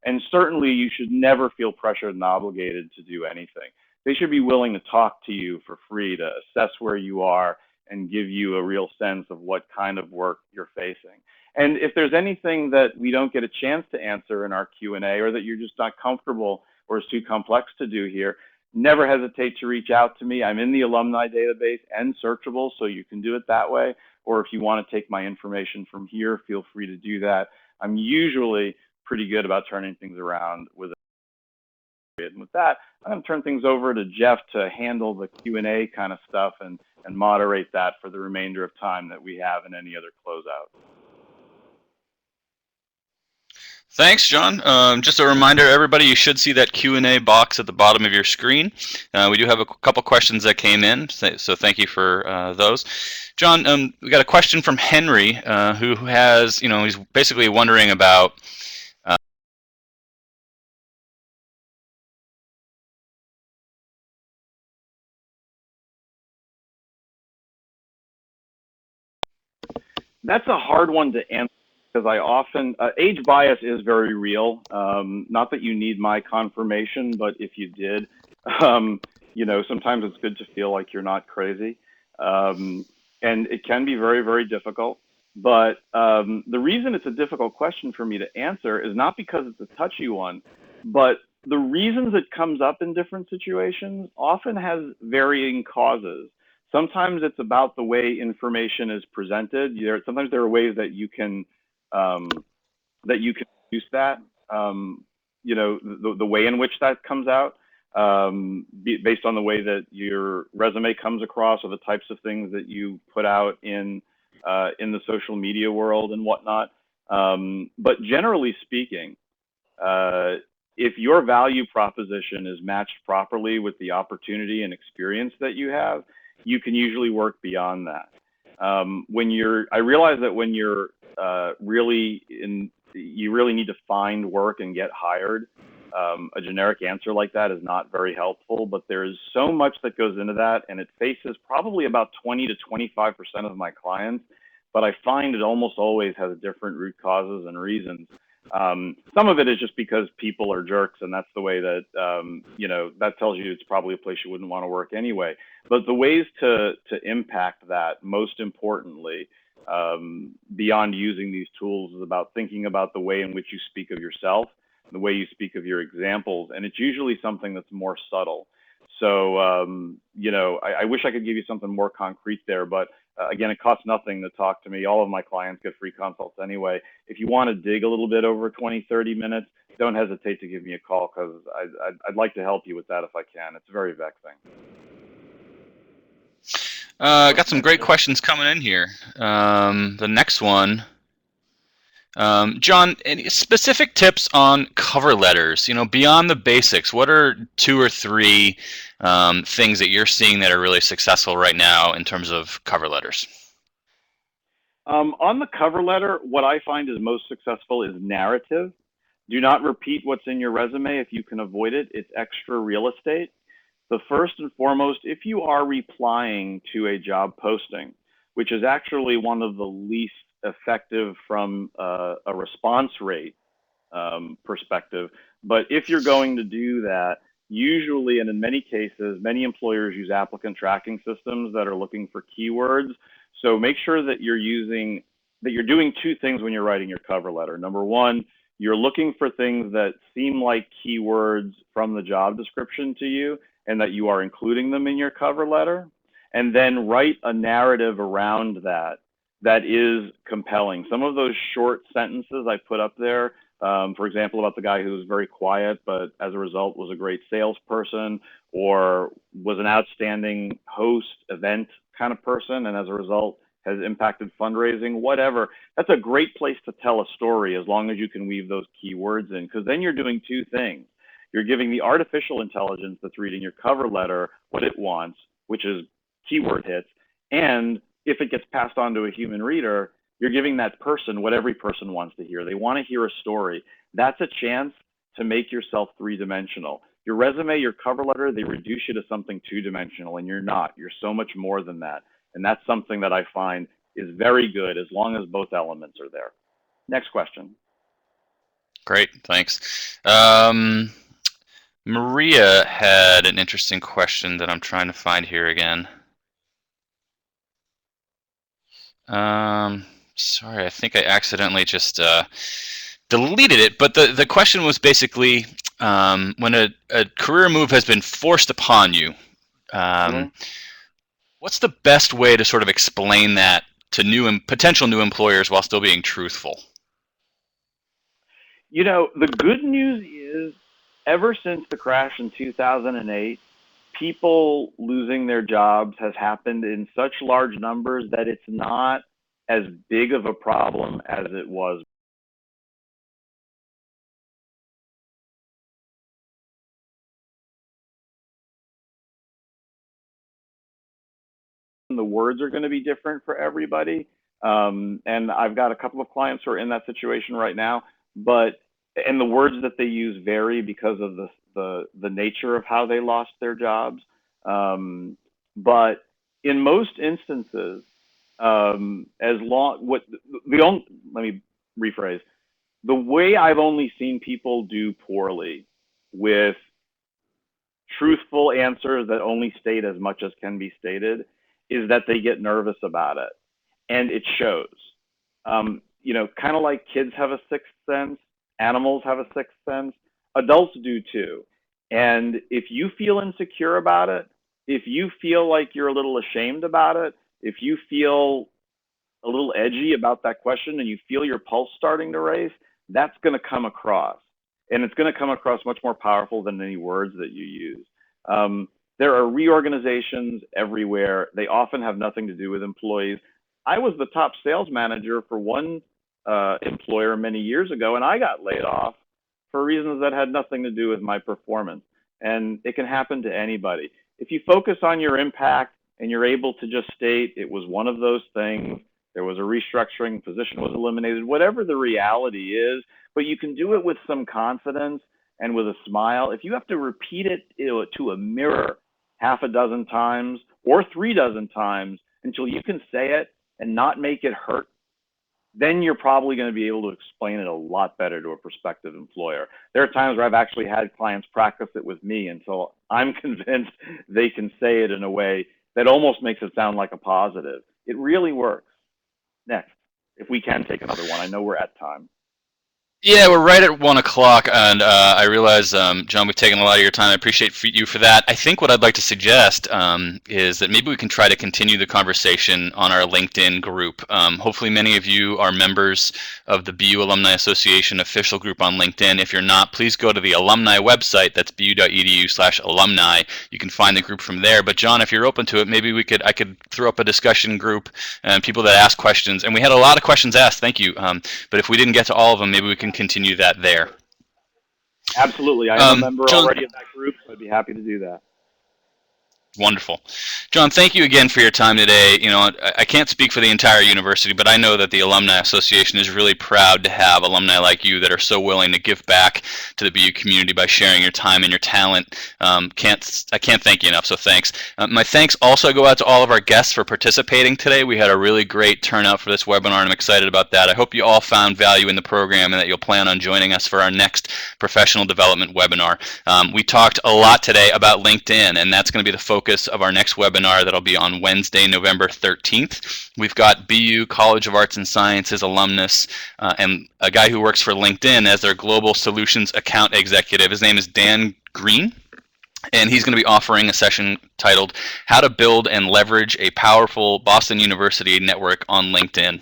And certainly, you should never feel pressured and obligated to do anything. They should be willing to talk to you for free to assess where you are and give you a real sense of what kind of work you're facing. And if there's anything that we don't get a chance to answer in our Q&A or that you're just not comfortable or is too complex to do here, never hesitate to reach out to me. I'm in the alumni database and searchable, so you can do it that way. Or if you want to take my information from here, feel free to do that. I'm usually pretty good about turning things around with it. And with that, I'm going to turn things over to Jeff to handle the Q&A kind of stuff and moderate that for the remainder of time that we have and any other closeout. Thanks, John. Just a reminder, everybody, you should see that Q&A box at the bottom of your screen. We do have a couple questions that came in, so thank you for those. John, we got a question from Henry, who has, he's basically wondering about That's a hard one to answer because I often, age bias is very real. Not that you need my confirmation, but if you did, sometimes it's good to feel like you're not crazy. And it can be very, very difficult. But the reason it's a difficult question for me to answer is not because it's a touchy one, but the reasons it comes up in different situations often has varying causes. Sometimes it's about the way information is presented. Sometimes there are ways that you can use that. The way in which that comes out, based on the way that your resume comes across, or the types of things that you put out in the social media world and whatnot. But generally speaking, if your value proposition is matched properly with the opportunity and experience that you have, you can usually work beyond that. I realize that when you're you really need to find work and get hired. A generic answer like that is not very helpful, but there is so much that goes into that, and it faces probably about 20 to 25% of my clients, but I find it almost always has different root causes and reasons. Some of it is just because people are jerks, and that's the way that, that tells you it's probably a place you wouldn't want to work anyway. But the ways to impact that, most importantly, beyond using these tools, is about thinking about the way in which you speak of yourself, the way you speak of your examples, and it's usually something that's more subtle. So, I wish I could give you something more concrete there, but again, it costs nothing to talk to me. All of my clients get free consults anyway. If you want to dig a little bit over 20, 30 minutes, don't hesitate to give me a call, because I'd like to help you with that if I can. It's very vexing. Got some great questions coming in here. The next one, John, any specific tips on cover letters? Beyond the basics, what are 2 or 3 things that you're seeing that are really successful right now in terms of cover letters? On the cover letter, what I find is most successful is narrative. Do not repeat what's in your resume if you can avoid it. It's extra real estate. The first and foremost, if you are replying to a job posting, which is actually one of the least effective from a response rate perspective, but if you're going to do that, usually, and in many cases, many employers use applicant tracking systems that are looking for keywords. So make sure that you're doing 2 things when you're writing your cover letter. Number one, you're looking for things that seem like keywords from the job description to you, and that you are including them in your cover letter. And then write a narrative around that is compelling. Some of those short sentences I put up there, for example, about the guy who was very quiet, but as a result was a great salesperson, or was an outstanding host, event kind of person, and as a result has impacted fundraising, whatever. That's a great place to tell a story, as long as you can weave those keywords in, because then you're doing 2 things. You're giving the artificial intelligence that's reading your cover letter what it wants, which is keyword hits. And if it gets passed on to a human reader, you're giving that person what every person wants to hear. They want to hear a story. That's a chance to make yourself 3-dimensional. Your resume, your cover letter, they reduce you to something 2-dimensional, and you're not. You're so much more than that. And that's something that I find is very good, as long as both elements are there. Next question. Great, thanks. Maria had an interesting question that I'm trying to find here again. Sorry, I think I accidentally just deleted it, but the question was basically, when a career move has been forced upon you, Mhm. what's the best way to sort of explain that to new and potential new employers while still being truthful? The good news is, ever since the crash in 2008, people losing their jobs has happened in such large numbers that it's not as big of a problem as it was. The words are going to be different for everybody. And I've got a couple of clients who are in that situation right now, and the words that they use vary because of the nature of how they lost their jobs. But in most instances, as long what the only let me rephrase, the way I've only seen people do poorly with truthful answers that only state as much as can be stated is that they get nervous about it, and it shows. Kind of like kids have a sixth sense, animals have a sixth sense, adults do too. And if you feel insecure about it, if you feel like you're a little ashamed about it, if you feel a little edgy about that question and you feel your pulse starting to race, that's going to come across. And it's going to come across much more powerful than any words that you use. There are reorganizations everywhere. They often have nothing to do with employees. I was the top sales manager for one employer many years ago, and I got laid off for reasons that had nothing to do with my performance. And it can happen to anybody. If you focus on your impact and you're able to just state it was one of those things, there was a restructuring, position was eliminated, whatever the reality is, but you can do it with some confidence and with a smile. If you have to repeat it to a mirror half a dozen times or 3 dozen times until you can say it and not make it hurt, then you're probably going to be able to explain it a lot better to a prospective employer. There are times where I've actually had clients practice it with me until I'm convinced they can say it in a way that almost makes it sound like a positive. It really works. Next, if we can take another one. I know we're at time. Yeah, we're right at 1 o'clock, and I realize, John, we've taken a lot of your time. I appreciate you for that. I think what I'd like to suggest is that maybe we can try to continue the conversation on our LinkedIn group. Hopefully, many of you are members of the BU Alumni Association official group on LinkedIn. If you're not, please go to the alumni website. That's bu.edu/alumni. You can find the group from there. But John, if you're open to it, maybe I could throw up a discussion group and people that ask questions. And we had a lot of questions asked. Thank you. But if we didn't get to all of them, maybe we can continue that there. Absolutely. I am a member John, already of that group, so I'd be happy to do that. wonderful. John, thank you again for your time today. I can't speak for the entire university, but I know that the Alumni Association is really proud to have alumni like you that are so willing to give back to the BU community by sharing your time and your talent. I can't thank you enough, so thanks. My thanks also go out to all of our guests for participating today. We had a really great turnout for this webinar, and I'm excited about that. I hope you all found value in the program and that you'll plan on joining us for our next professional development webinar. We talked a lot today about LinkedIn, and that's going to be the focus of our next webinar that'll be on Wednesday, November 13th. We've got BU College of Arts and Sciences alumnus and a guy who works for LinkedIn as their Global Solutions Account Executive. His name is Dan Green, and he's going to be offering a session titled How to Build and Leverage a Powerful Boston University Network on LinkedIn.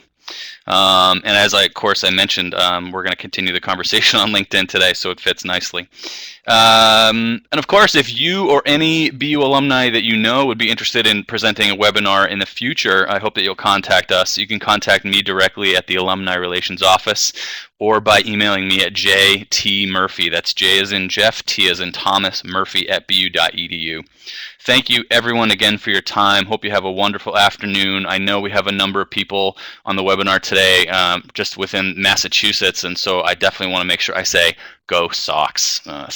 And as of course I mentioned, we're going to continue the conversation on LinkedIn today, so it fits nicely. And of course, if you or any BU alumni that you know would be interested in presenting a webinar in the future, I hope that you'll contact us. You can contact me directly at the Alumni Relations Office or by emailing me at jtmurphy. That's J as in Jeff, T as in Thomas, Murphy at bu.edu. Thank you everyone again for your time. Hope you have a wonderful afternoon. I know we have a number of people on the webinar today just within Massachusetts, and so I definitely want to make sure I say go Sox. Thanks.